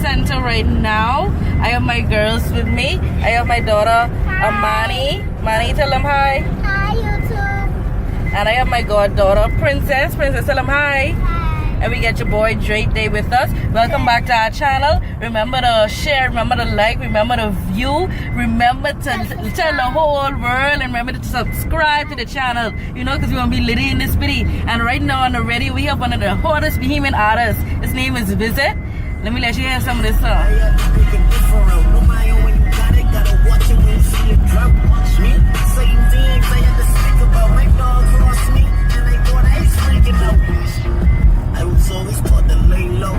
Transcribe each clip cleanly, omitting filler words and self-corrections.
Center right now. I have my girls with me. I have my daughter, Amani. Amani, tell them hi. Hi, YouTube. And I have my goddaughter, Princess. Princess, tell them hi. Hi. And we got your boy Drake Day with us. Welcome back to our channel. Remember to share, remember to like, remember to view, remember to tell the whole world, and remember to subscribe to the channel. You know, because we want to be litty in this video. And right now on the radio, we have one of the hottest Bahamian artists. His name is Visit. Let me let you hear some of this song. I was always taught to lay low,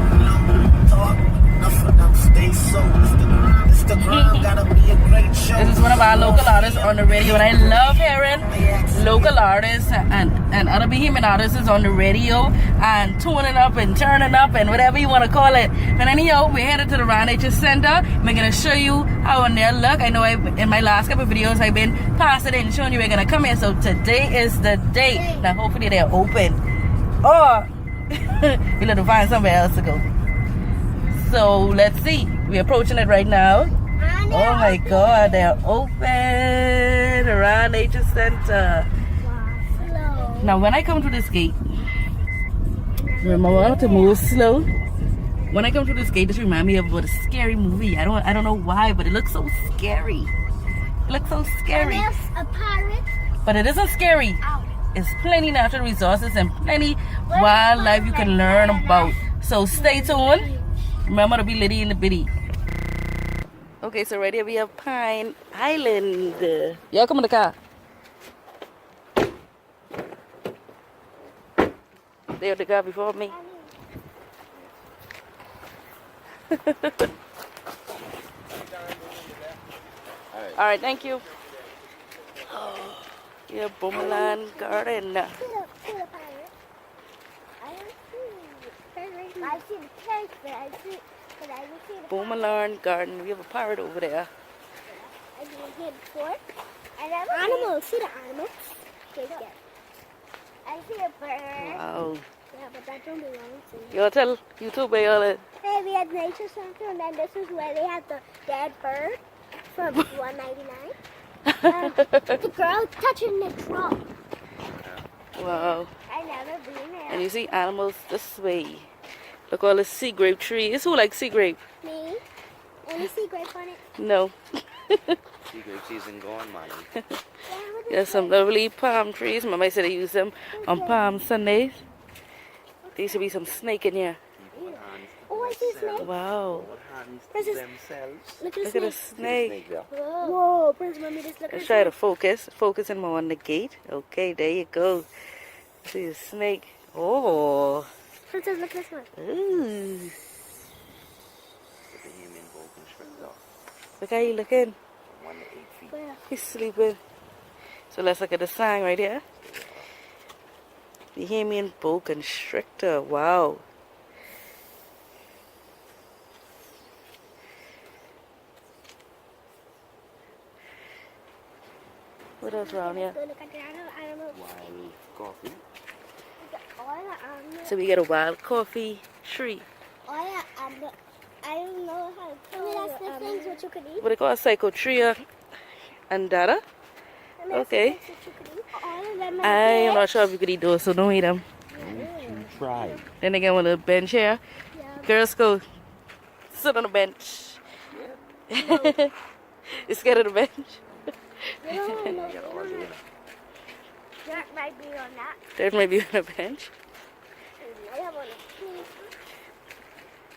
talk, enough of them stay so. Instagram gotta be a great show. This is one of our local artists on the radio, and I love hearing local artists and other Bahamian artists on the radio and tuning up and turning up and whatever you want to call it. But anyhow, we're headed to the Round Nature Center. We're gonna show you how on their look. I know in my last couple of videos I've been passing it and showing you we're gonna come here. So today is the day. Now hopefully they're open. Or we'll have to find somewhere else to go. So let's see. We're approaching it right now. Oh my God, they're open around Nature Center. Wow. Now when I come to this gate, remember to move slow. When I come to this gate, this reminds me of a scary movie. I don't know why, but it looks so scary. It looks so scary. And there's a pirate. But it isn't scary. Ow. It's plenty natural resources and plenty wildlife you can learn about. So stay tuned. Remember to be litty in the bitty. Okay, so right here we have Pine Island. Y'all come in the car. They have the car before me. Alright, thank you. Oh, yeah, Boomerang Garden. See the pirate. I don't see the pirate. I see the cake, but I don't see the Boomerang Garden. We have a pirate over there. I didn't hear the fork. Animals. See the animals? Yeah. I see a bird. Wow. Yeah, but that don't belong to me. Y'all tell YouTube where y'all at. Hey, we had Nature Center, and then this is where they had the dead bird from $1.99. The girl touching the drum. Wow. I never been there. And you see animals this way. Look all the sea grape trees. Who likes sea grape? Me? Any sea grape on it? No. Sea grape season gone, man. There's some lovely palm trees. Mama said they use them on Palm Sundays. There used to be some snake in here. Oh, I see a snake. Wow. Princess, Themselves. look at Look the at the snake. snake. Whoa, Princess, mommy, just look at Let's the try to snake. focus. Focusing more on the gate. Okay, there you go. See the snake. Oh. Princess, look at this one. Ooh. The Bahamian boa constrictor. Look how he looking. 1 to 8 feet. Where? He's sleeping. So let's look at the sign right here. Bahamian boa constrictor. Wow. What else around here? Go look at the animals. Wild coffee. Look at all the animals. So we got a wild coffee tree. All the animals. I don't know how to tell you. That's the things what you could eat. What they call psychotria andata. Okay. All of them I am not sure if you could eat those, so don't eat them. You try. Then they got one of the bench here. Yeah. Girls go sit on the bench. You scared of the bench? No. That might be on that. There might be on a bench. I have one.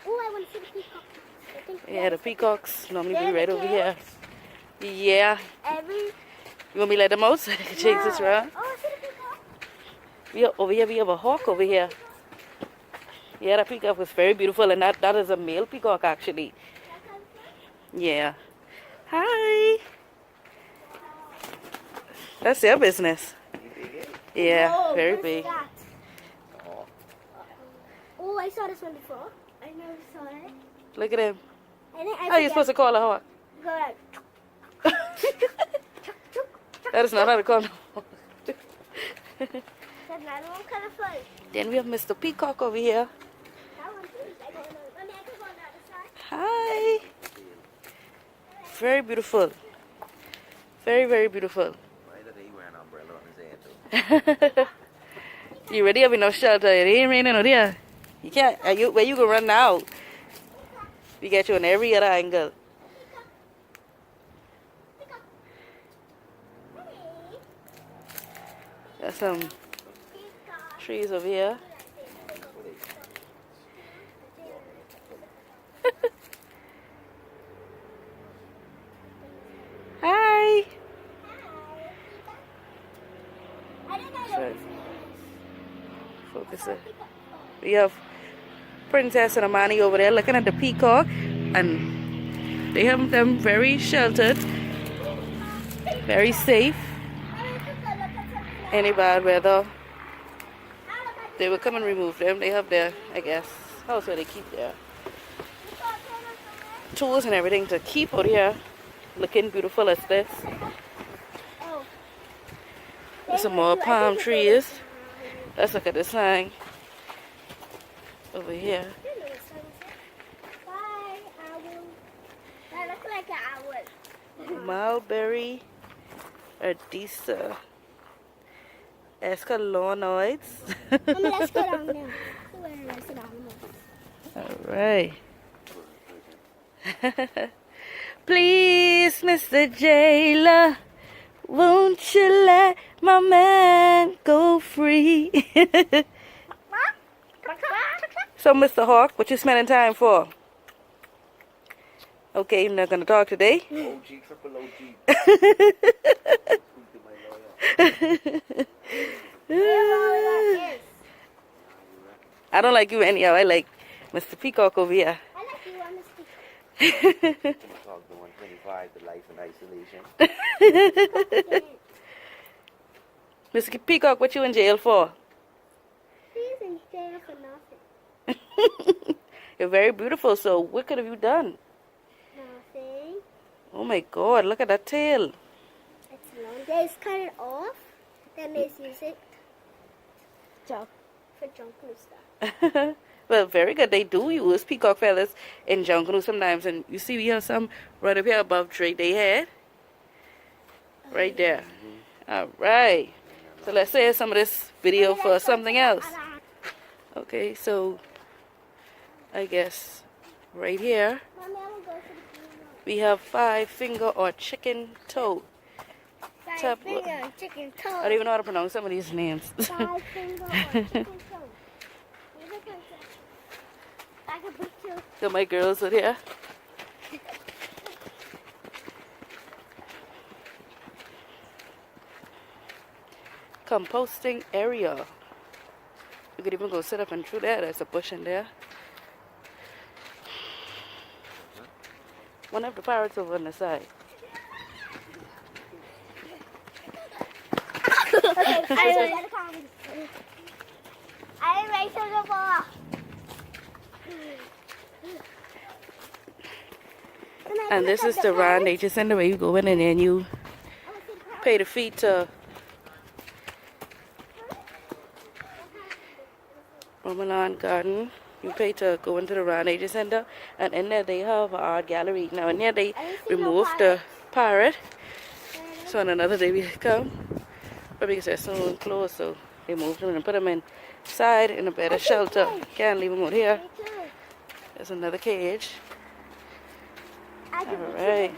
Oh, I want to see the peacock. I think Yeah, the peacocks normally They're be right the over here. kids. Yeah. Every. You want me to let them out so they can chase us around? Oh, I see the peacock. Over here we have a hawk over here. Yeah, that peacock was very beautiful, and that is a male peacock actually. Yeah. Hi. That's their business. Yeah, Whoa, very what's big. that? Oh, I saw this one before. I never saw it. Look at him. And then How are you supposed to call a hawk? go like. That is not how to call a hawk. That's another one kind of funny. Then we have Mr. Peacock over here. That one too. I can go on the other side. Hi. Very beautiful. Very, very beautiful. Why did he wear an umbrella on his head, though? You ready? Have enough shelter. It ain't raining out here. You can't. Where you can run now? We get you on every other angle. There's some trees over here. Hi. Sorry. Focus it. We have Princess and Amani over there looking at the peacock, and they have them very sheltered, very safe. Any bad weather, they will come and remove them. They have their, I guess, house where they keep their tools and everything to keep out here looking beautiful as this. There's some more palm trees. Let's look at this sign over here. That looks like an owl. Mulberry Ardisa Escalonoids. Let's go down there. Where is it on? Alright. Please, Mr. Jailer, won't you let my man go free? So, Mr. Hawk, what you spending time for? Okay, you're not gonna talk today? OG, triple OG. I don't like you anyhow. I like Mr. Peacock over here. I like you on the speaker. Talk to 125, the life in isolation. Mr. Peacock, what you in jail for? He's in jail for nothing. You're very beautiful, so what could have you done? Nothing. Oh my god, look at that tail. It's long. They just cut it off. Then they use it for junk and stuff. Well, very good. They do use peacock feathers in jungle sometimes. And you see we have some right up here above Drake they had. Right there. Alright. So let's say some of this video for something else. Okay, so I guess right here Mommy, I will go to the green one. we have 5-finger or chicken toe. Five finger chicken toe. I don't even know how to pronounce some of these names. 5 finger or chicken toe. Here's a picture. I can put two. So my girls are here. Composting area. You could even go sit up and through there. There's a bush in there. One of the parrots over on the side. I raised the ball. And this is the Ron Nature Center where you go in and then you pay the fee to Romalan Garden. You pay to go into the Ron Nature Center, and in there they have an art gallery. Now in there they removed the parrot. So on another day we come, probably because they're soon closed, so they moved them and put them inside in a better shelter. Can't leave them out here. There's another cage. Alright.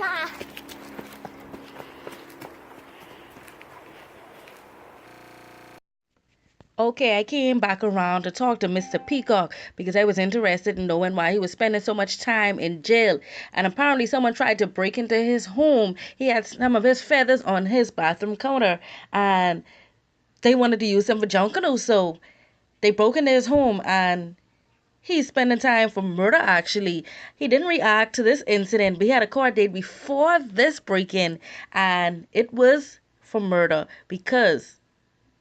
Okay, I came back around to talk to Mr. Peacock because I was interested in knowing why he was spending so much time in jail. And apparently someone tried to break into his home. He had some of his feathers on his bathroom counter and they wanted to use them for junk canoe. So they broke into his home and he's spending time for murder actually. He didn't react to this incident, but he had a court date before this break-in and it was for murder because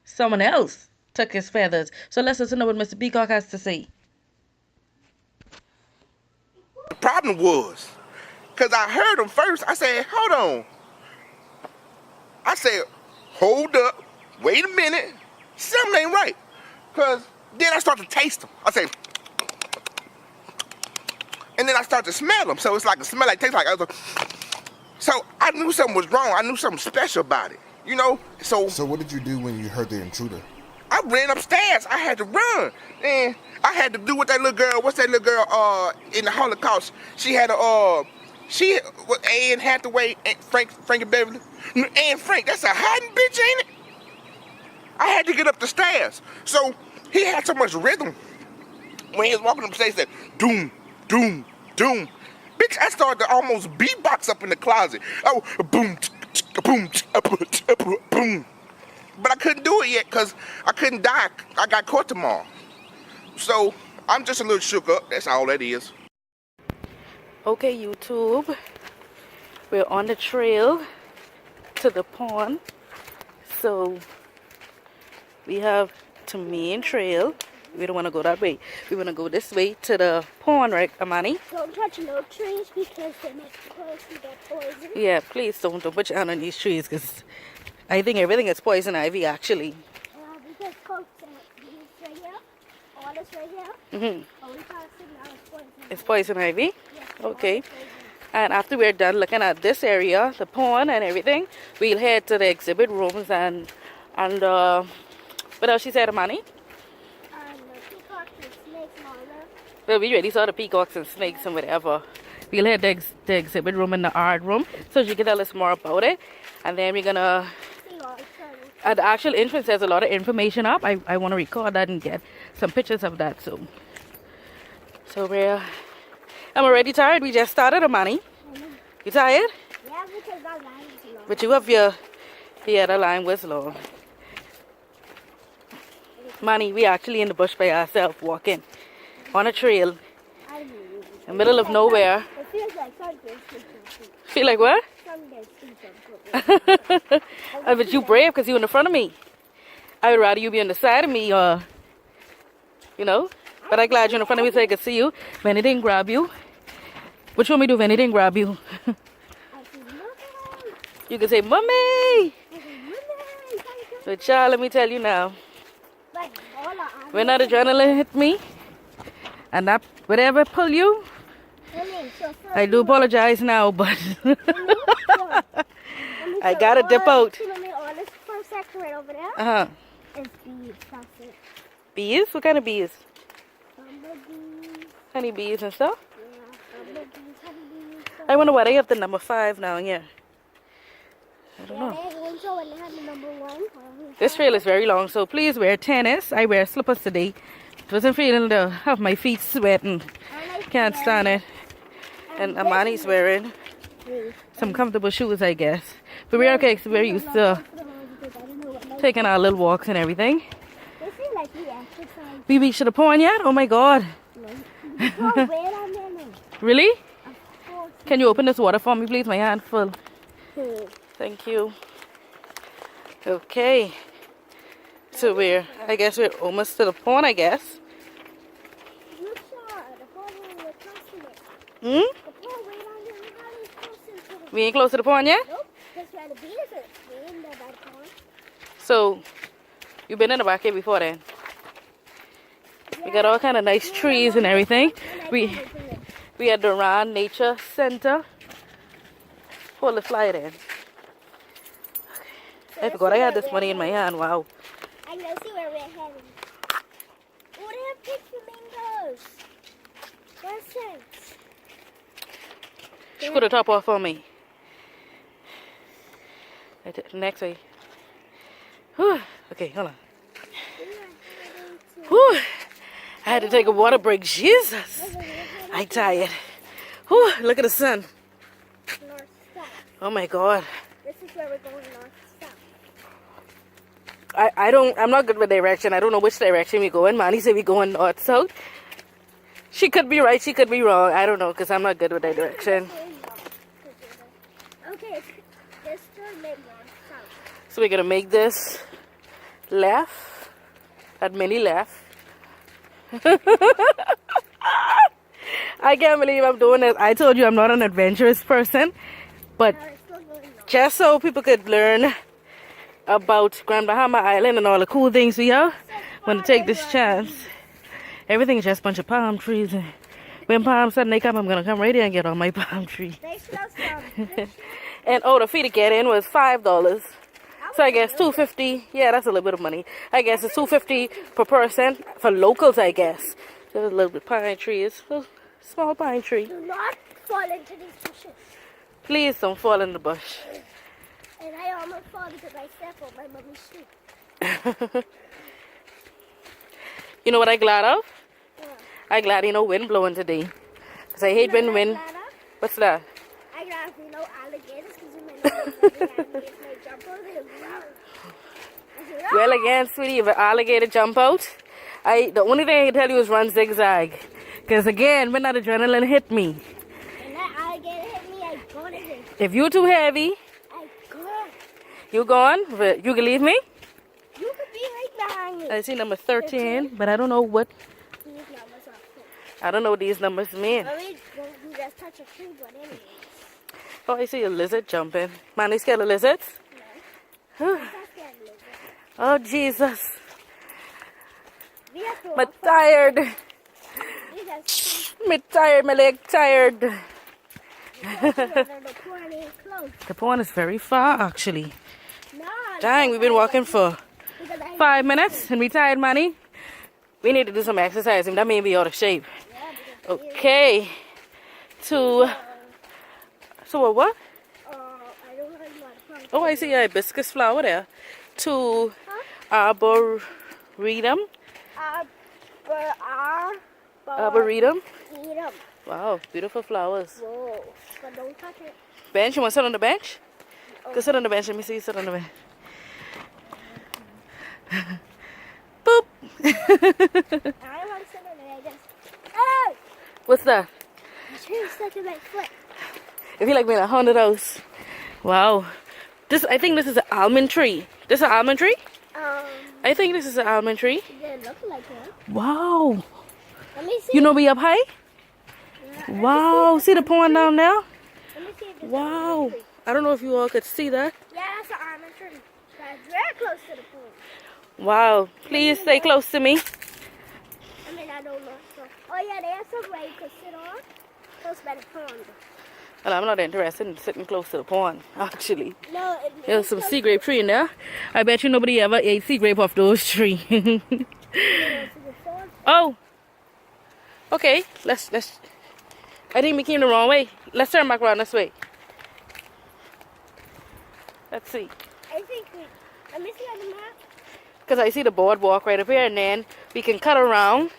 someone else took his feathers. So let's listen to what Mr. Peacock has to say. The problem was, because I heard him first, I said, hold on. I said, hold up, wait a minute, something ain't right. Because then I start to taste them. I say, And then I start to smell them. So it's like a smell like tastes like other. So I knew something was wrong. I knew something special about it. You know? So what did you do when you heard the intruder? I ran upstairs. I had to run. And I had to do what that little girl, what's that little girl in the Holocaust? She had Anne Hathaway, Frankie Beverly. Anne Frank, that's a hiding bitch, ain't it? I had to get up the stairs. So he had so much rhythm. When he was walking up the stairs, he said, doom, doom, doom. Bitch, I started to almost beatbox up in the closet. Oh, boom, boom, boom. But I couldn't do it yet because I couldn't die. I got caught tomorrow. So I'm just a little shook up. That's all that is. Okay, YouTube. We're on the trail to the pond. So we have the main trail. We don't want to go that way. We want to go this way to the pond, right, Amani? Don't touch no trees because they make you get poison. Yeah, please don't put your hand on these trees because I think everything is poison ivy actually. Because folks, these right here, all this right here, only toxic now is poison. It's poison ivy? Yes, Okay. all is poison. And after we're done looking at this area, the pond and everything, we'll head to the exhibit rooms and what else she said, Amani? The peacocks and snakes and all that. Well, we already saw the peacocks and snakes and whatever. We'll head to the exhibit room and the art room so she can tell us more about it. And then we're gonna, See all the sun. at the actual entrance, there's a lot of information up. I want to record that and get some pictures of that. So I'm already tired. We just started, Amani. You tired? Yeah, because that line is long. But you have your, yeah, the line was long. Manny, we actually in the bush by ourselves walking on a trail I mean, in the middle of nowhere. it feels like something. Feel like what? Something. But you brave because you in the front of me. I would rather you be on the side of me or, you know. But I'm glad you're in front of me so I can see you. If anything grab you. What you want me to do if anything grab you? You can say, Mommy! But child, let me tell you now. When that adrenaline hit me, and that whatever pull you, I do apologize now, but I gotta dip out. All this first section right over there is bees. That's it. Bees? What kind of bees? Bumblebees. Honey bees and stuff? Yeah, bumblebees, honeybees. I wonder why they have the number 5 now, yeah. I don't know. When they have the number 1. This trail is very long, so please wear tennis. I wear slippers today. Wasn't feeling to have my feet sweating. Can't stand it. And Amani's wearing some comfortable shoes, I guess. But we're okay because we're used to taking our little walks and everything. They feel like we exercise. We reached the pond yet? Oh my God. Really? Can you open this water for me, please? My hand full. Thank you. Okay. So I guess we're almost to the pond, I guess. We ain't close to the pond yet? Nope. That's where the bees are. We're in the back pond. So, you've been in the back here before then? We got all kind of nice trees and everything. We at the Rand Nature Center. Hold the flyer then. I forgot I had this money in my hand. Wow. I know, see where we're heading. Oh, they have big flamingos. What's that? She put the top off on me. Next way. Whew. Okay, hold on. Whew. I had to take a water break. Jesus. I'm tired. Whew. Look at the sun. North, south. Oh my God. This is where we're going north, south. I'm not good with direction. I don't know which direction we go in. Manny said we going north, south. She could be right, she could be wrong. I don't know because I'm not good with that direction. Okay, this turn made north, south. So we're gonna make this left. That mini left. I can't believe I'm doing this. I told you I'm not an adventurous person, but just so people could learn about Grand Bahama Island and all the cool things we have, I'm gonna take this chance. Everything is just a bunch of palm trees and When Palm Sunday come, I'm gonna come right here and get on my palm tree. They smell some. And oh, the fee to get in was $5. So I guess $2.50. Yeah, that's a little bit of money. I guess it's $2.50 per person for locals. I guess there's a little bit pine trees, a small pine tree. Do not fall into these bushes. Please don't fall in the bush. And I almost fall because I stepped on my mommy's shoe. You know what I'm glad of? Yeah. I'm glad ain't no wind blowing today. Cause I hate when wind. What's that? I got no alligators because you might jump over the ground. Well, again, sweetie, if an alligator jump out, the only thing I can tell you is run zigzag. Cause again, when that adrenaline hit me, When that alligator hit me, I got it. if you too heavy, I got it. you gone. But you can leave me. You could be right behind me. I see number 13, but I don't know what. These numbers are cool. I don't know what these numbers mean. I mean, you just touch a tree, but anyway. Oh, I see a lizard jumping. Man, you scared of lizards? That's that lizard. Oh, Jesus. We have to I'm tired. we just I'm tired. My leg tired. the pond ain't close. The pond is very far, actually. No, Dang, we've been walking for because I 5 minutes and we tired, Manny. We need to do some exercising. That may be out of shape. Okay. So what? I don't have my phone. Oh, I see a hibiscus flower there. To arboretum. Arboretum. Eat 'em. Wow, beautiful flowers. Whoa. But don't touch it. Bench, you want to sit on the bench? Go sit on the bench. Let me see you sit on the bench. Boop. I don't want to sit on it. I just. Oh! What's that? The tree is stuck in my foot. If you like me in a haunted house. Wow. I think this is an almond tree. This is an almond tree? I think this is an almond tree. It didn't look like one. Wow. Let me see. You know we up high? Yeah, Wow. See the pond down there? Let me see if it's an Wow. almond tree. I don't know if you all could see that. Yeah, that's an almond tree. That's very close to the pool. Wow. Please stay close to me. I mean, I don't know. So. Oh, yeah, there's somewhere you could sit on. Close by the pond. Well, I'm not interested in sitting close to the pond, actually. No, There's some sea grape tree in there. I bet you nobody ever ate sea grape off those trees. Oh. Okay. Let's. I think we came the wrong way. Let's turn back around this way. Let's see. I think let me see on the map. Because I see the boardwalk right up here, and then we can cut around.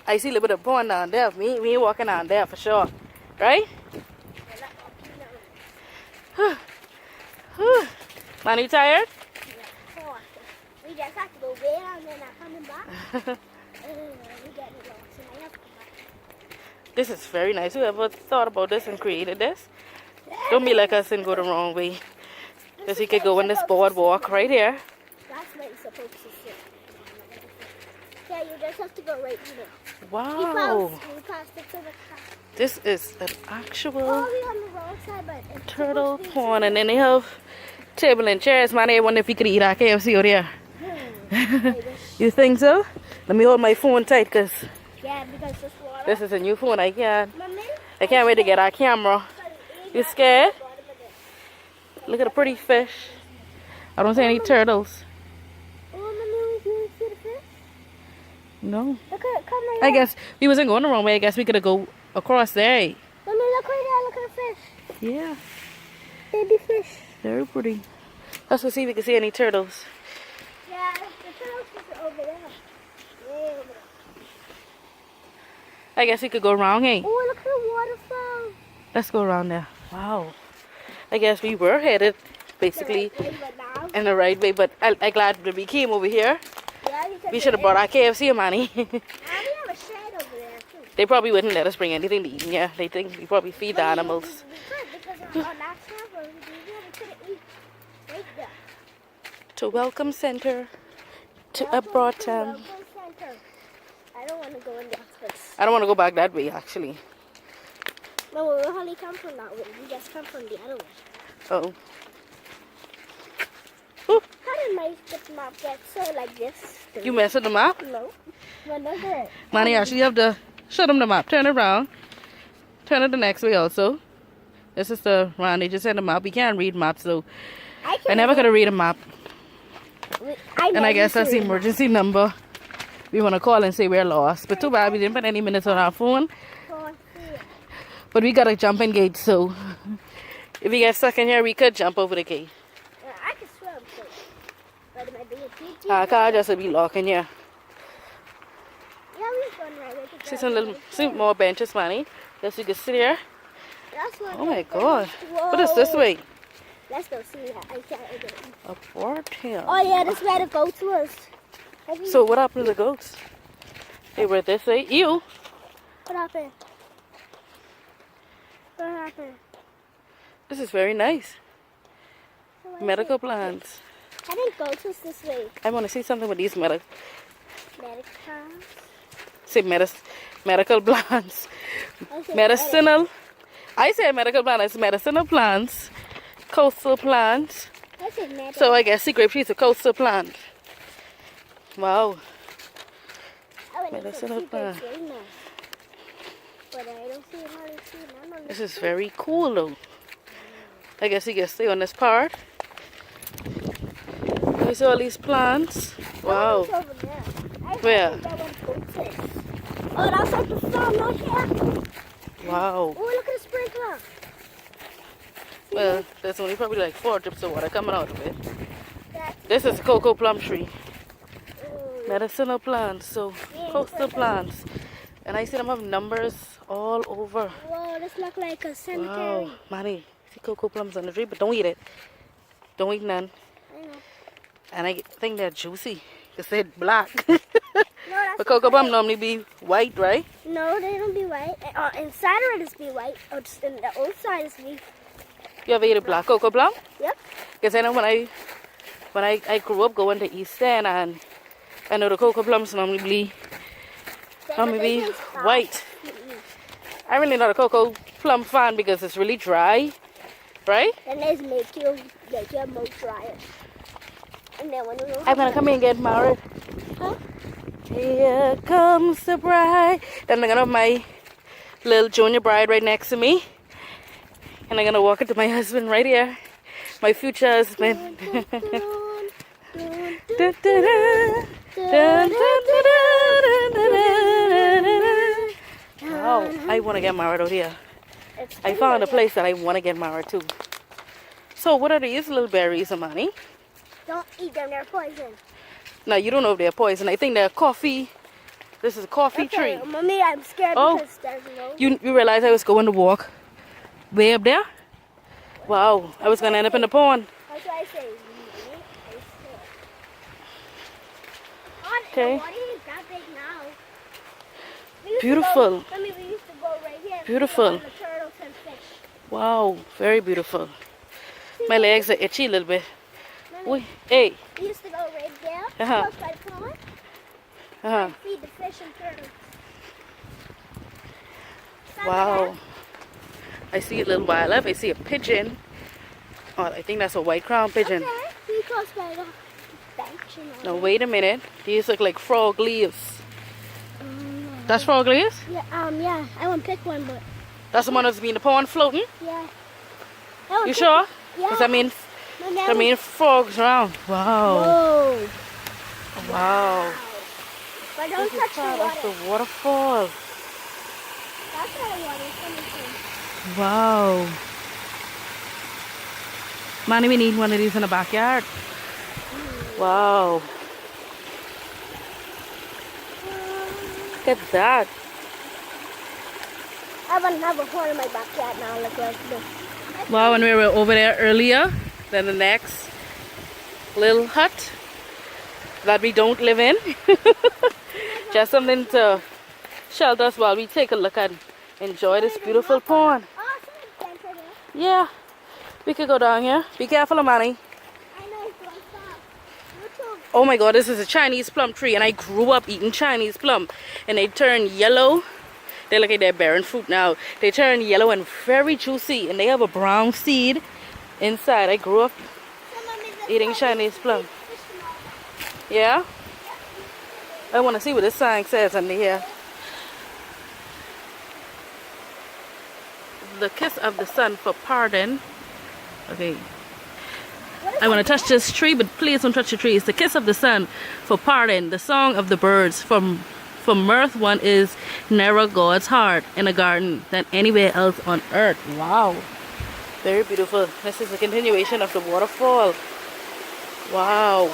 I see a little bit of pond down there. Me walking down there for sure. Right? Man, you tired? We just have to go way out and then not coming back. We get it lost and I have to come back. This is very nice. Whoever thought about this and created this? Don't be like us and go the wrong way. Because you could go on this boardwalk right here. That's where you're supposed to sit. Yeah, you just have to go right in there. Wow. We passed it to the car. This is an actual Oh, we're on the wrong side, but it's turtle supposed to be pond. And then they have table and chairs. Man, I wonder if we could eat our KFC over there. You think so? Let me hold my phone tight because Yeah, because this water. this is a new phone. I can't Mommy, wait to get our camera. You scared? Look at the pretty fish. I don't see any turtles. Oh, Mommy, you see the fish? No. Look at it, come right I here. guess we wasn't going the wrong way. I guess we could have go across there. Mommy, look right there, look at the fish. Yeah, Baby fish. very pretty. Let's go see if we can see any turtles. Yeah, the turtles are over there. Way over there. I guess we could go around, hey? Oh, look at the waterfall. Let's go around there. Wow. I guess we were headed basically in the right way, but I'm glad that we came over here. Yeah, We should have bought our KFC money. And we have a shed over there too. They probably wouldn't let us bring anything to eat. Yeah, they think we probably feed the animals. We could because on that travel we could eat right there. To Welcome Center. To Welcome Abroad to Town. Welcome Center. I don't want to go in that place. I don't want to go back that way, actually. No, we only come from that way. We just come from the other way. Oh. How did my map get so like this? You messed with the map? No. But look at it. Manny, actually have the Show them the map. Turn it around. Turn it the next way also. This is the round. They just said the map. We can't read maps though. I never could read a map. And I guess that's the emergency number we want to call and say we're lost. But too bad we didn't put any minutes on our phone. But we got a jumping gate, so if we get stuck in here, we could jump over the gate. I can swim, too. But it might be a deep Our car just will be locked in here. Yeah, we're going right with the See more benches, Manny. Guess you can sit here. That's what Oh my God. What is this way? Let's go see that. I can't get it. A fort hill. Oh, yeah, this is where the goats was. So what happened to the goats? They were this way. Ew. What happened? What happened? This is very nice. So what is Medical it? plants. I think goats was this way. I want to see something with these Medical. say medical plants. I said Medicinal. I say medical plants. It's medicinal plants. Coastal plants. I said medical. So I guess sea grape tree is a coastal plant. Wow. Oh, medicinal plant. But I don't see it. How to see it. This is very cool though. I guess you can stay on this part. You see all these plants. Wow. Over there. Where? Oh, that's like the farm right here. Wow. Oh, look at the sprinkler. Well, there's only probably like 4 drips of water coming out of it. This is a cocoa plum tree. Medicinal plants, so coastal plants. And I see them have numbers all over. Whoa, this looks like a cemetery. Wow. Manny, see cocoa plums on the tree, but don't eat it. Don't eat none. I know. And I think they're juicy. They said black. No, that's But cocoa plum normally be white, right? No, they don't be white. Inside of it is be white. Or just in the outside is be. You ever eat a black cocoa plum? Yep. Because I know when I grew up going to East End, and I know the cocoa plums normally be white. I'm really not a cocoa plum fan because it's really dry, right? And they make your mouth drier. And then when you I'm gonna come in and get married. Huh? Here comes the bride. Then I'm gonna have my little junior bride right next to me. And I'm gonna walk into my husband right here. My future husband. Wow, I wanna get married out here. I found a place that I wanna get married to. So what are these little berries, Amani? Don't eat them, they're poison. Now you don't know if they're poison. I think they're coffee. This is a coffee Okay, tree. Mommy, I'm scared Oh. because there's no. You realize I was going to walk way up there? Wow, I was gonna end up in the pond. That's why I say. Okay. What is that big now? We used to Beautiful. go- Mommy, we used to go right here. Beautiful. On the turtles and fish. Wow, very beautiful. My legs are itchy a little bit. Wait, hey. We used to go right there. Uh-huh. Close by the pond. Uh-huh. Feed the fish and turtles. Wow. I see a little wildlife. I see a pigeon. Oh, I think that's a white crown pigeon. Okay. We close by the bench and all. No, wait a minute. These look like frog leaves. That's frog leaves? Yeah. I want to pick one, but That's the one that's in the pond floating? yeah. I wanna You pick- sure? Yeah. Because Mommy, I mean frogs around. Wow. Whoa. Wow. But don't This is touch the part water. of the waterfall. That's where the water is coming from. Wow. Manny, we need one of these in the backyard. Wow. Look at that. I want to have a hole in my backyard now, like this. Wow, when we were over there earlier, then the next little hut that we don't live in. Just something to shelter us while we take a look and enjoy this beautiful pond. Oh, somebody planted it. Yeah, we could go down here. Be careful, Amani. I know it's going fast. You too. Oh my God, this is a Chinese plum tree, and I grew up eating Chinese plum, and they turn yellow. They look like they're bearing fruit now. They turn yellow and very juicy, and they have a brown seed inside. I grew up eating Chinese plum. Yeah? I want to see what this sign says under here. the kiss of the sun for pardon. Okay. I want to touch this tree, but please don't touch the tree. It's the kiss of the sun for pardon. The song of the birds from mirth. One is nearer God's heart in a garden than anywhere else on earth. Wow. Very beautiful. This is a continuation of the waterfall. Wow.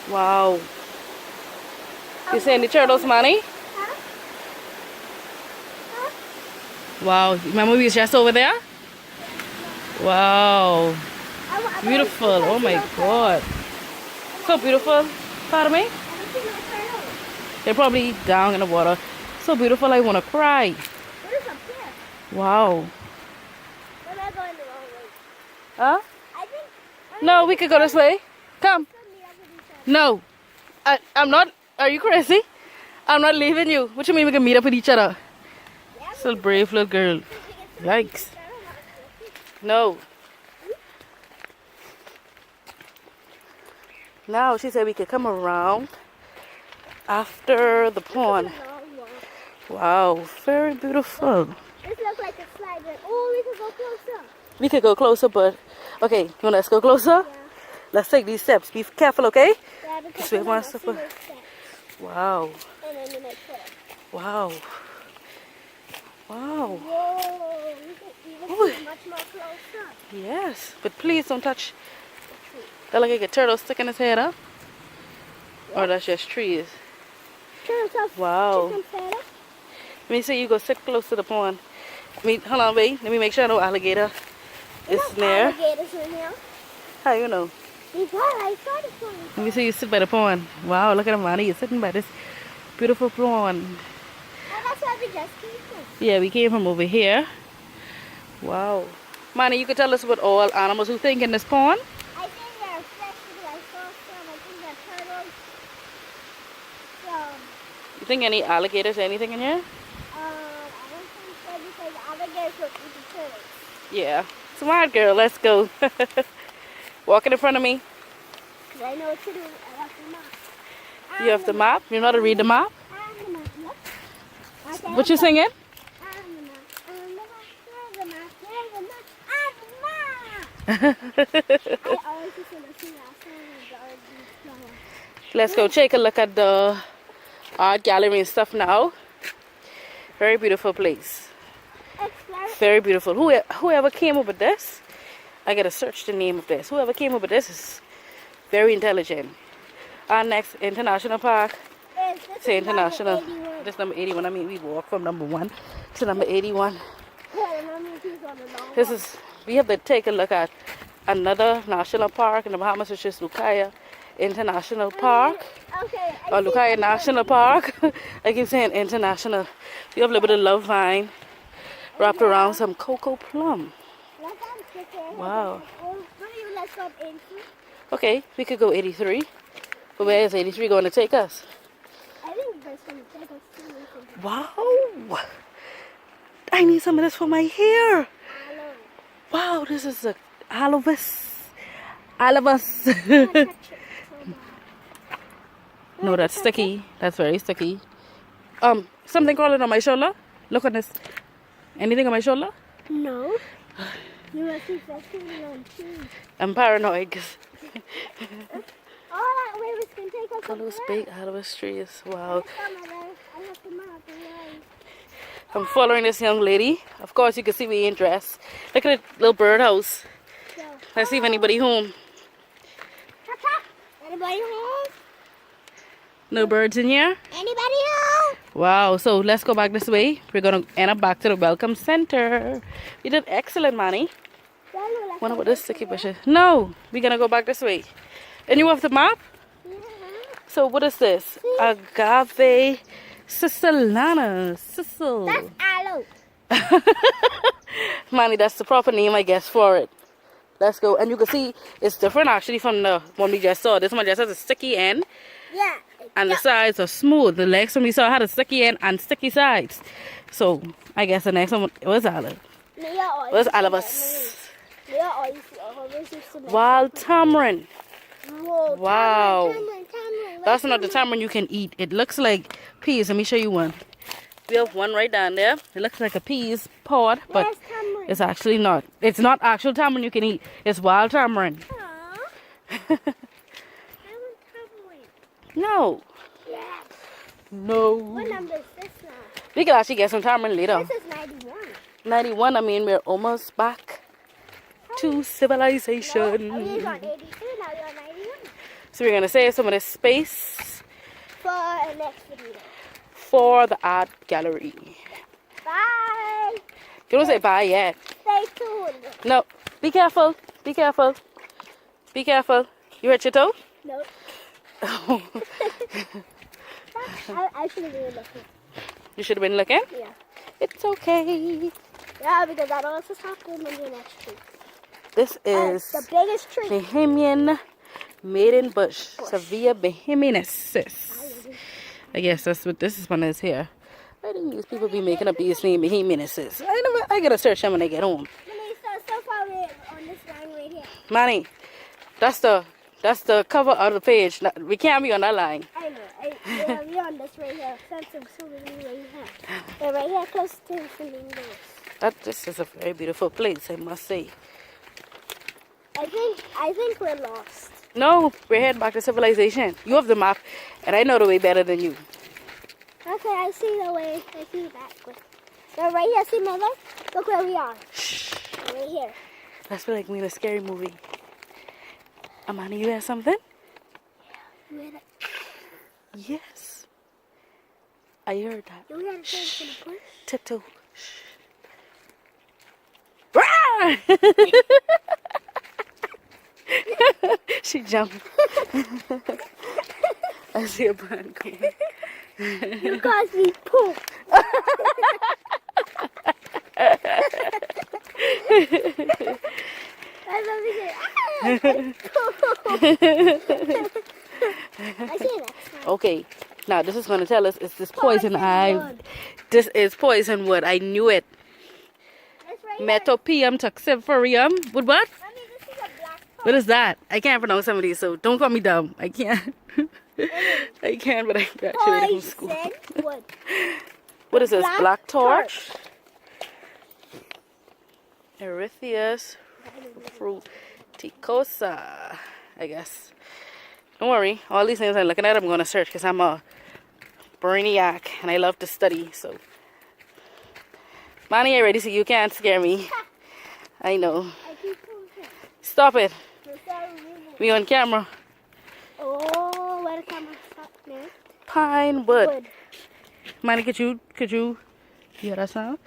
Wow. You seeing the turtles, Manny? Wow. Remember we was just over there? Wow. Beautiful. Oh my God. So beautiful. Pardon me? They're probably down in the water. So beautiful, I want to cry. Wow. Huh? No, we could go this way. Come. No. I'm not. Are you crazy? I'm not leaving you. What you mean we can meet up with each other? So brave little girl. Yikes. No. Now she said we could come around after the pond. Wow, very beautiful. This looks like a slide. Oh, we could go closer. We could go closer, but okay, you want us to go closer? Yeah. Let's take these steps. Be careful, okay? Yeah, because we we want have to a single step. Wow. And then the next step. Wow. Wow. Whoa, we could even see much more closer. Yes, but please don't touch. That like a turtle sticking his head up. Or that's just trees. Wow. Let me see you go sit close to the pond. Hold on, wait. Let me make sure no alligator is near. Alligators in here. How you know? Because I saw this one. Let me see you sit by the pond. Wow, look at him, Manny. You're sitting by this beautiful pond. Oh, that's where we just came from. Yeah, we came from over here. Wow. Manny, you could tell us about all animals who think in this pond? I think they're fish because I saw some. I think they're turtles. You think any alligators or anything in here? I don't think so because alligators will eat the turtles. Yeah. Smart girl, let's go. Walking in front of me. Because I know what to do. I have the map. You have the map? You know how to read the map? I'm the map. Yep. What you singing? I'm the map. I'm the map. I'm the map. I'm the map. I always used to listen to that song. Let's go take a look at the art gallery and stuff now. Very beautiful place. Very beautiful. Whoever came up with this, I gotta search the name of this. Whoever came up with this is very intelligent. Our next international park. Say international. This number 81. I mean, we walk from number 1 to number 81. We have to take a look at another national park in the Bahamas, which is Lucaya International Park. Or Lucaya National Park. I keep saying international. We have a little bit of love vine wrapped around some cocoa plum. Wow. Okay, we could go 83. But where is 83 going to take us? I think that's going to take us to. Wow. I need some of this for my hair. Wow, this is a Alibus. No, that's sticky. That's very sticky. Something crawling on my shoulder. Look at this. Anything on my shoulder? No. You must be fixing on too. I'm paranoid because all that way was going to take us. all those big Alibus trees. Wow. I'm following this young lady. Of course, you can see we ain't dressed. Look at the little birdhouse. Let's see if anybody home. Anybody home? No birds in here? Anybody home? Wow, so let's go back this way. We're going to end up back to the welcome center. You did excellent, Manny. Wonder what this sticky bush is. No, we're going to go back this way. And you have the map? Yeah. So what is this? Agave Siciliana. Sicil. That's aloe. Manny, that's the proper name, I guess, for it. Let's go. And you can see it's different actually from the one we just saw. This one just has a sticky end. Yeah. And the sides are smooth. The next one we saw had a sticky end and sticky sides. So I guess the next one was olive. Where's Alibus? Wild tamarind. Whoa, Wow. tamarind. That's not the tamarind you can eat. It looks like peas. Let me show you one. We have one right down there. It looks like a peas pod, but Where's tamarind? it's actually not. It's not actual tamarind you can eat. It's wild tamarind. Aw. I want tamarind. No. Yes. No. What number is this now? We can actually get some tamarind later. This is 91. 91, I mean, we're almost back to civilization. No, we was on 82, now we're on 91. So we're going to save some of this space For our next video. for the art gallery. Bye. You don't say bye yet. Stay tuned. No. Be careful. Be careful. Be careful. You hurt your toe? Nope. I should have been looking. You should have been looking. Yeah. It's okay. Yeah, because that also happened in the next tree. This is The biggest tree. Bahamian maiden bush. Sevilla bahamiensis. I guess that's what this one is here. I think these people be making up these name bahamiensis. I gotta search them when I get home. So far we're on this line right here. Manny, that's the cover of the page. We can't be on that line. I know. Yeah, we're on this right here. Something right here. They're right here close to the flamingos. This is a very beautiful place, I must say. I think we're lost. No, we're heading back to civilization. You have the map, and I know the way better than you. Okay, I see the way. I see that way. They're right here. See, mother? Look where we are. Shh. They're right here. That's like me in a scary movie. Amani, you hear something? You hear Yes. I heard that. the thing in the bush? Tiptoe. Shh. Rah! She jumped. I see a bird coming. You caused me poop. I love it. I see it next time. Okay, now this is going to tell us it's this poison. Wood. This is poison wood. I knew it. It's right here. Metopium toxiferium. With what? I mean, this is a black pot. What is that? I can't pronounce some of these, so don't call me dumb. I can't. I can, but I graduated from school. Poison wood. What is this? Black Black torch? Erytheus fruticosa, I guess. Don't worry. All these names I'm looking at, I'm going to search because I'm a brainiac and I love to study. So, Manny, I ready so you can't scare me. I know. I keep moving. Stop it. We're so moving. We on camera. Oh, where the camera stop now? Pine wood. Wood. Manny, could you hear that sound?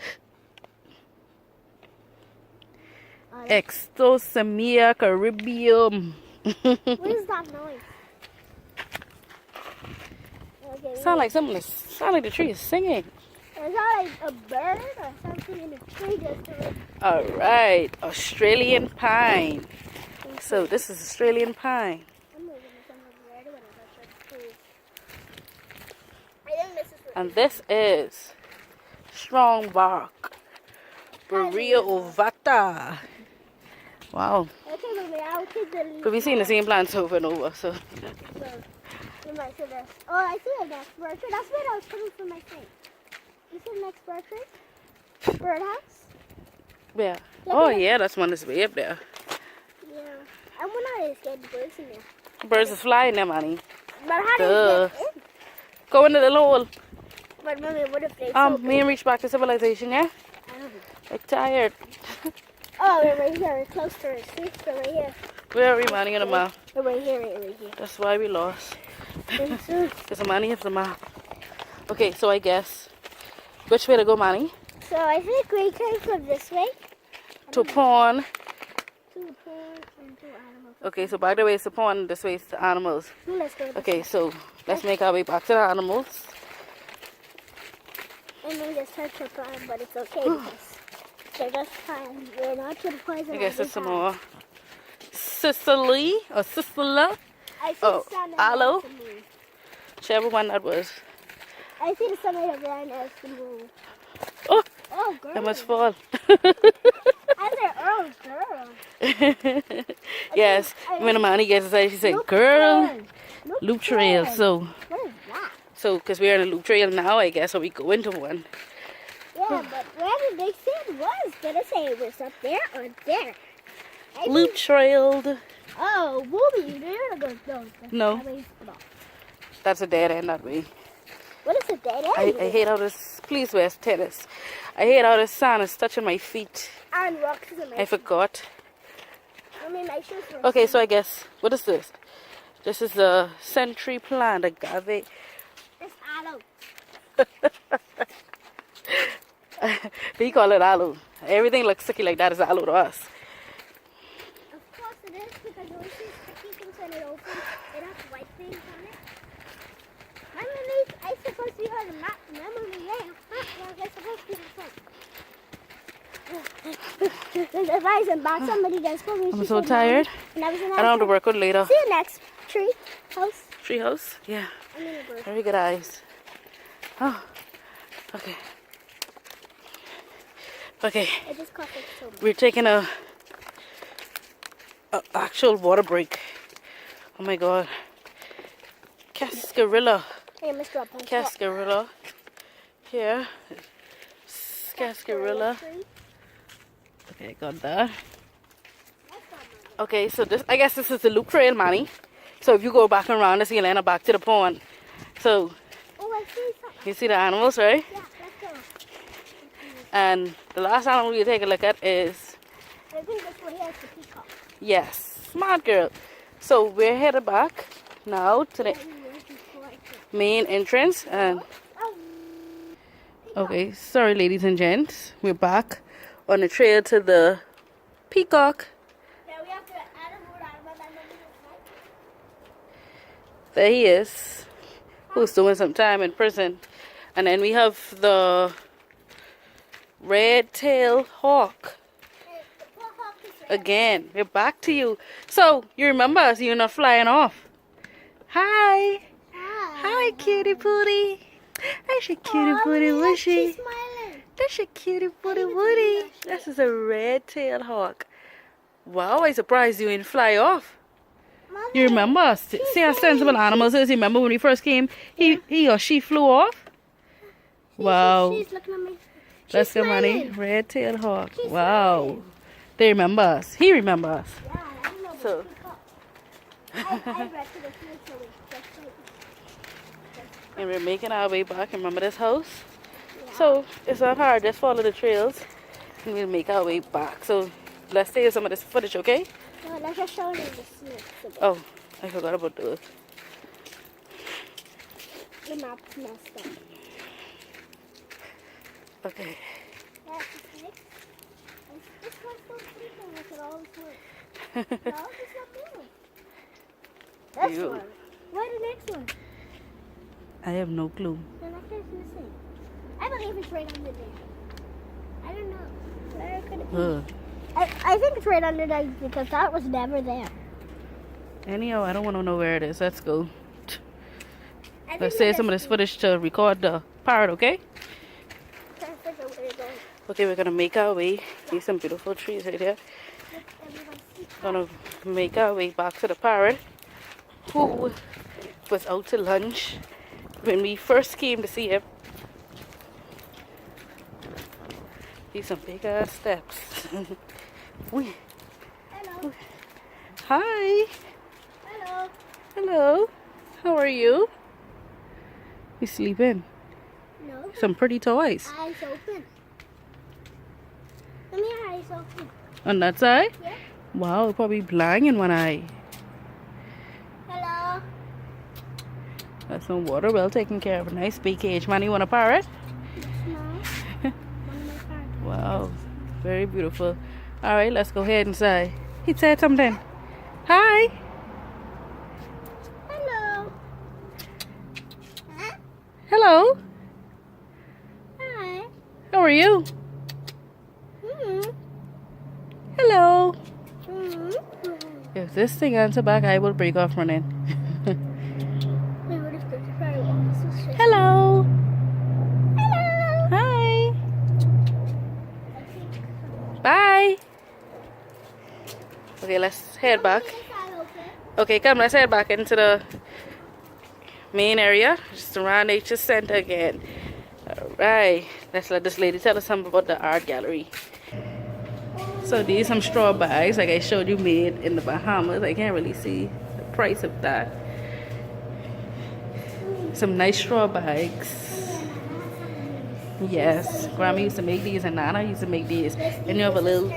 Extosemia caribium. What is that noise? Okay, Sound like the tree is singing. is that like a bird or something in the tree just to All right, Australian pine. So this is Australian pine, I'm moving to something weird when I touch the trees. I think this is what and this is strong bark, Berea ovata. Wow, okay, maybe I'll take the leaf. but we've seen the same plants over and over. So You might see this. Oh, I see a next bird tree. That's what I was putting for my thing. You see the next bird tree? Birdhouse? yeah. Oh yeah, that's one that's way up there. Yeah. I want to get birds in there. Birds is flying there, Manny. But how do Duh. you get in? Go into the little hole. But mommy, what if they Me and reach back to civilization, yeah? I'm tired. Oh, we're right here. We're close to it. See? We're right here. Where are we, Manny, on the map? We're right here, right here. That's why we lost. And so, Because Manny has the map. Okay, so I guess. Which way to go, Manny? so I think we can go this way. To pawn. To the pond and to animals. Okay, so by the way, it's to pawn, this way is to animals. So let's go. Okay, so let's make our way back to the animals. And then just touch the pond, but it's okay because they're just fine. We're not to the poison. I guess it's some more. Sicily or Sicila, I see oh, the sun aloe. as the moon. whichever one that was. I see the sun right over there and as the moon. Oh, Oh, girl. I must fall. I said, oh, girl. Yes, when the money gets inside, she said, Loop girl, trail. loop trail. So What is that? So, because we're on a loop trail now, I guess, so we go into one. Yeah, but where did they say it was? Did it say it was up there or there? I Loop think- trailed. Oh, Booby, you didn't go. No. That way- no. That's a dead end that way. What is it, dead I end? hate how this, please wear tennis. I hate how the sand is touching my feet. And rocks in my I forgot. I mean, my shoes were. Okay, so I guess, what is this? This is a century plant, agave. It's aloe. They call it aloe. Everything looks sticky like that is aloe to us. Of course it is, because when you see sticky things when it opens, it has white things on it. Remember, I supposed to be on the map. Remember, yeah, I supposed to be the rise and back. Somebody just told me. I'm she so said, tired. and I was in I don't have to work out later. See you next tree house. Treehouse? Yeah. I'm gonna go. Very good eyes. Oh, okay. Okay, I just caught it so much. we're taking a actual water break. Oh my god. Cascarilla. Hey, Mr. Up. Cascarilla. Here. Cascarilla. Okay, I got that. Okay, so this, I guess this is the loop trail, Manny. So if you go back around this, you'll end up back to the pond. So, Oh, I see something. you see the animals, right? Yeah, let's go. And the last animal you take a look at is, I think this one here is the peacock. yes, smart girl. So we're headed back now to the main entrance. And Oh, okay, sorry ladies and gents, we're back on the trail to the peacock. yeah, we have to add a more animal than the There he is, who's doing some time in prison. And then we have the red-tailed hawk. Again, we're back to you. So, you remember us, you're not flying off. Hi. Hi, cutie pootie. That's your cutie pootie She's wooshy. smiling. That's your cutie pootie woody. This is a red-tailed hawk. Wow, I surprised you didn't fly off. Mama, You remember us? See how sensible animals is? You remember when we first came? He or she flew off? Wow. She's looking at me. Let's go, money. smiling. Red-tailed hawk. She's Wow. smiling. They remember us. He remember us. Yeah, I don't know. So, I read to the field, so we just and we're making our way back. Remember this house? So, it's not hard. Just follow the trails. And we'll make our way back. So, let's save some of this footage, okay? no, let's just show them the snakes a bit. Oh, I forgot about those. The map's messed up. Okay. That's the snakes. This one's so sleeping like it always works. No, it's not moving. This You. one. Where the next one? I have no clue. The next one's missing. I believe it's right under there. I don't know. Where could it be? Ugh. I think it's right under there because that was never there. Anyhow, I don't want to know where it is. Let's go. I Let's think save it some of is- this footage to record the parrot, okay? Trying to figure out where to go. Okay, we're gonna make our way. See some beautiful trees right here. Look, everyone see. Gonna make our way back to the parrot, who was out to lunch when we first came to see him. These some big ass steps. Wee. Hello. Hi. Hello. Hello. How are you? You sleeping? No. Some pretty toys. Eyes open. Come here, eyes open. On that side? Yeah. Wow, probably blind in one eye. Hello. That's some water well taken care of. A nice big cage. Man, you want a parrot? No. One of my cards. Wow, very beautiful. All right, let's go ahead inside. He said something. Hi. Hello. Huh? Hello. Hi. How are you? Hmm. Hello. Hmm. If this thing answer back, I will break off running. Wait, what is this? Sorry, this is shit. Hello. Hello. Hi. Bye. Okay, let's head back. Okay, come, let's head back into the main area, just around Nature Center again. Alright, let's let this lady tell us something about the art gallery. So these some straw bags like I showed you, made in the Bahamas. I can't really see the price of that. Some nice straw bags. Yes, Grandma used to make these and Nana used to make these. And you have a little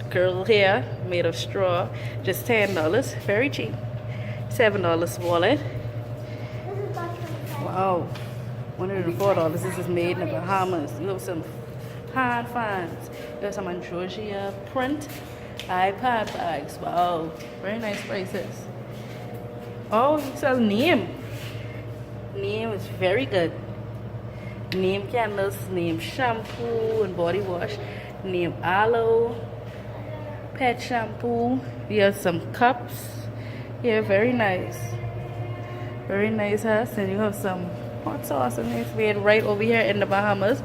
girl here made of straw, just $10, very cheap. $7 wallet. Wow, $104. This is made in the Bahamas. You have some hand fans. You have some Androsia print iPad bags. Wow, very nice prices. Oh, you sell Neem. Neem is very good. Neem candles, Neem shampoo and body wash, Neem aloe, pet shampoo. We have some cups. Yeah, very nice. Very nice house. And you have some hot sauce, and it's made right over here in the Bahamas.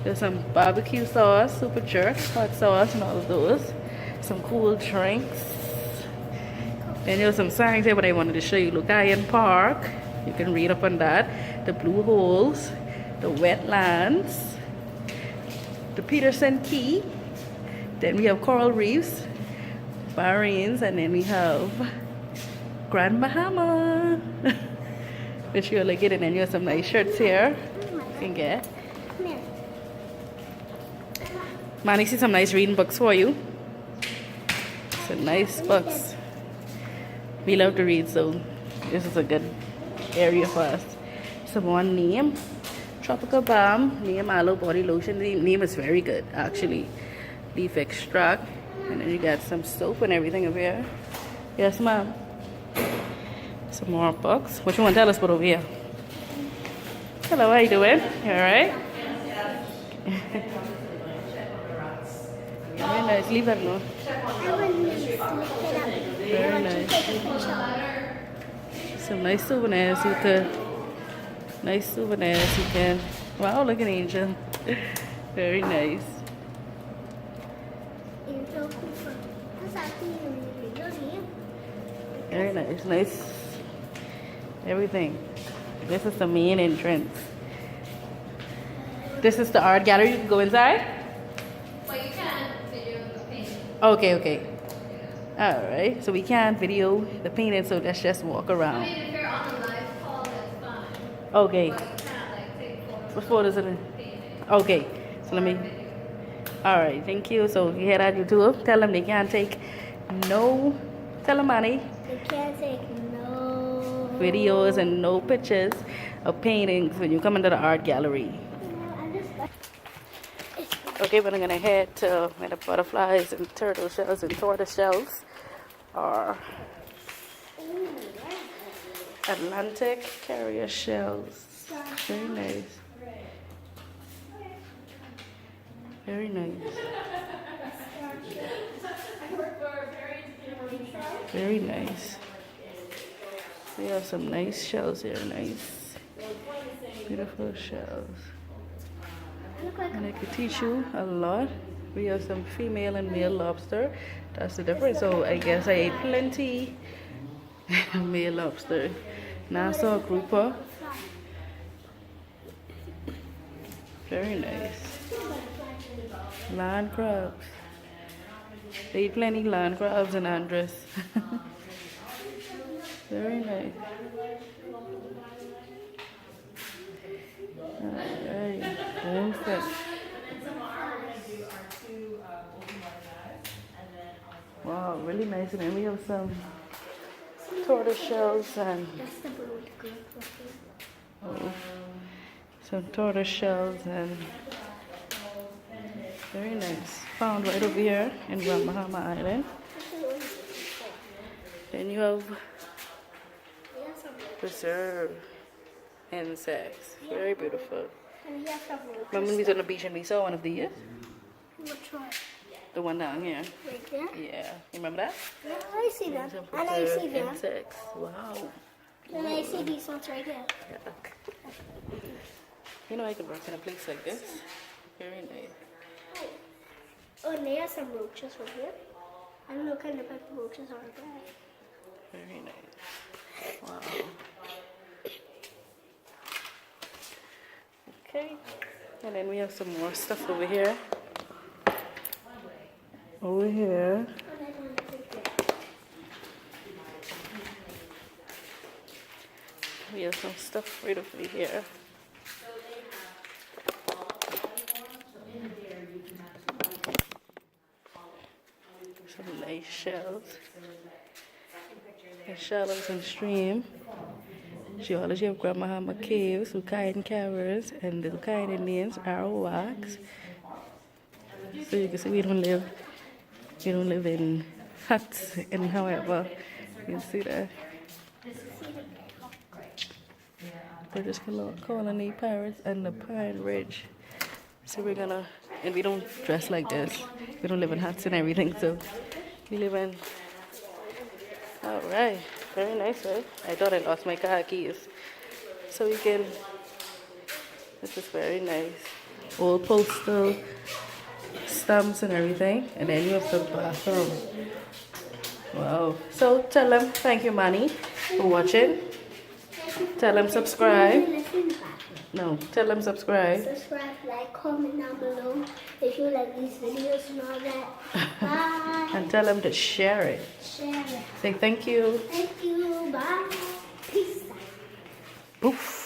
There's some barbecue sauce, super jerk, hot sauce, and all of those. Some cool drinks. And there's some signs here, but I wanted to show you. Lucayan Park. You can read up on that. The blue holes, the wetlands, the Peterson Key. Then we have coral reefs, Bahrain's, and then we have Grand Bahama, which you'll like it. And then you have some nice shirts here you can get. Manny, see some nice reading books for you. Some nice books. We love to read, so this is a good area for us. Some more Neem Tropical Balm, Neem Aloe Body Lotion. The Neem is very good, actually. Leaf extract. And then you got some soap and everything over here. Yes, ma'am. Some more books. What you want to tell us about over here? Hello, how you doing? You alright? Very nice. Leave that alone. Very nice. Some nice souvenirs you could. Nice souvenirs you can. Wow, look at Angel. Very nice. Very nice. Nice. Everything. This is the main entrance. This is the art gallery. You can go inside? Well, you can video the painting. Okay, okay. Alright, so we can't video the painting, so let's just walk around. I mean, if you're on a live call, that's fine. Okay. But you can't, like, take photos What photos are of there? the painting. Okay, so let me. Alright, thank you. So if you hear that, YouTube, tell them they can't take no. Tell them, Manny. They can't take no Videos and no pictures of paintings when you come into the art gallery. Okay, but I'm gonna head to where the butterflies and turtle shells and tortoise shells are. Atlantic carrier shells. Very nice. Very nice. Very nice. We have some nice shells here. Nice. Beautiful shells. And I could teach you a lot. We have some female and male lobster. That's the difference. So I guess I ate plenty male lobster. Nassau grouper. Very nice. Land crabs. They eat plenty land crabs and Andres. Very nice. Alright, bonefish. Wow, really nice. And then we have some tortoise shells and some tortoise shells and very nice. Found right over here in Grand Bahama Island. Then you have preserved insects. Very beautiful. Remember when we was on the beach and we saw one of these? Which one? The one down here. Right there? Yeah. You remember that? Yeah, I see that. Some And I see preserved that. insects. Wow. And I see these ones right here. Yuck. You know I could work in a place like this. Very nice. Oh, and they have some roaches right here. I don't know what kind of type of roaches are there. Very nice. Wow. Okay. And then we have some more stuff over here. Over here. We have some stuff right over here. Some nice shells. The shallows and stream. Geology of Grand Bahama Caves, Lucayan Caverns, and the Lucayan Indians, Arawaks. So you can see we don't live in huts and however. You can see that. British Colony Pirates and the Pine Ridge. So we're gonna, and we don't dress like this. We don't live in huts and everything, so we live in, alright, very nice, right? I thought I lost my car keys. So we can, this is very nice. Old postal stamps and everything. And then you have the bathroom. Wow. So tell them thank you, Manny, for watching. Tell them subscribe. No, tell them subscribe. Subscribe, like, comment down below if you like these videos and all that. Bye. And tell them to share it. Share it. Say thank you. Thank you. Bye. Peace. Oof.